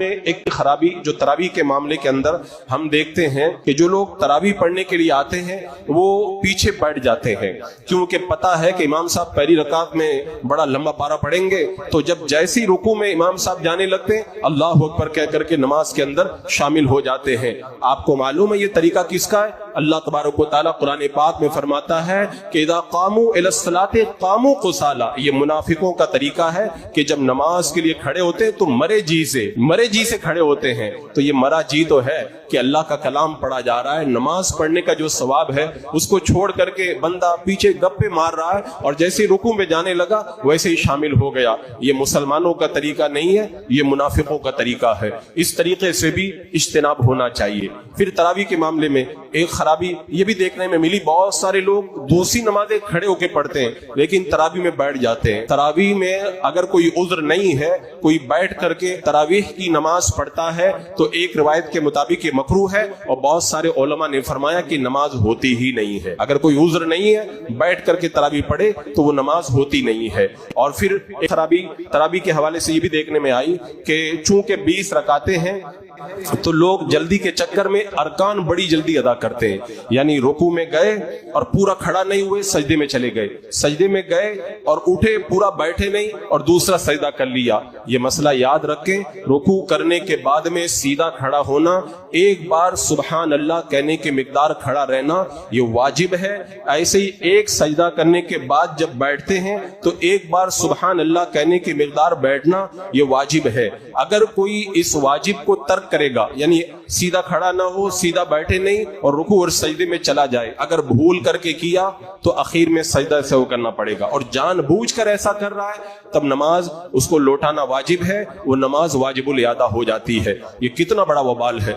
ایک خرابی جو تراویح کے معاملے کے اندر ہم دیکھتے ہیں کہ جو لوگ تراویح پڑھنے کے لیے آتے ہیں وہ پیچھے بیٹھ جاتے ہیں، کیونکہ پتہ ہے کہ امام صاحب پہلی رکعت میں بڑا لمبا پارا پڑھیں گے، تو جب جیسی رکوع میں امام صاحب جانے لگتے ہیں اللہ اکبر کہہ کر کے نماز کے اندر شامل ہو جاتے ہیں۔ آپ کو معلوم ہے یہ طریقہ کس کا ہے؟ اللہ تبارک و تعالیٰ قرآن پاک میں فرماتا ہے کہ اذا قاموا الی الصلاۃ قاموا قصالی، یہ منافقوں کا طریقہ ہے کہ جب نماز کے لیے کھڑے ہوتے ہیں تو مرے جی سے کھڑے ہوتے ہیں۔ تو یہ مرا جی تو ہے کہ اللہ کا کلام پڑھا جا رہا ہے، نماز پڑھنے کا جو ثواب ہے اس کو چھوڑ کر کے بندہ پیچھے گپے مار رہا ہے اور جیسے رکوع میں جانے لگا ویسے ہی شامل ہو گیا۔ یہ مسلمانوں کا طریقہ نہیں ہے، یہ منافقوں کا طریقہ ہے۔ اس طریقے سے بھی اجتناب ہونا چاہیے۔ پھر تراویح کے معاملے میں ایک خرابی یہ بھی دیکھنے میں ملی، بہت سارے لوگ دوسری نمازیں کھڑے ہو کے پڑھتے ہیں لیکن تراویح میں بیٹھ جاتے ہیں۔ تراویح میں اگر کوئی عذر نہیں ہے، کوئی بیٹھ کر کے تراویح کی نماز پڑھتا ہے تو ایک روایت کے مطابق یہ مکروہ ہے، اور بہت سارے علماء نے فرمایا کہ نماز ہوتی ہی نہیں ہے۔ اگر کوئی عذر نہیں ہے بیٹھ کر کے تراویح پڑھے تو وہ نماز ہوتی نہیں ہے۔ اور پھر ایک خرابی تراویح کے حوالے سے یہ بھی دیکھنے میں آئی کہ چونکہ 20 رکعتیں ہیں تو لوگ جلدی کے چکر میں ارکان بڑی جلدی ادا کرتے ہیں، یعنی رکوع میں گئے اور پورا کھڑا نہیں ہوئے، سجدے میں چلے گئے، سجدے میں گئے اور اٹھے پورا بیٹھے نہیں اور دوسرا سجدہ کر لیا۔ یہ مسئلہ یاد رکھیں، رکوع کرنے کے بعد میں سیدھا کھڑا ہونا، ایک بار سبحان اللہ کہنے کے مقدار کھڑا رہنا یہ واجب ہے۔ ایسے ہی ایک سجدہ کرنے کے بعد جب بیٹھتے ہیں تو ایک بار سبحان اللہ کہنے کی مقدار بیٹھنا یہ واجب ہے۔ اگر کوئی اس واجب کو ترک کرے گا، یعنی سیدھا کھڑا نہ ہو، سیدھا بیٹھے نہیں اور رکوع اور سجدے میں چلا جائے، اگر بھول کر کے کیا تو اخیر میں سجدہ سہو کرنا پڑے گا، اور جان بوجھ کر ایسا کر رہا ہے تب نماز اس کو لوٹانا واجب ہے، وہ نماز واجب الادا ہو جاتی ہے۔ یہ کتنا بڑا وبال ہے۔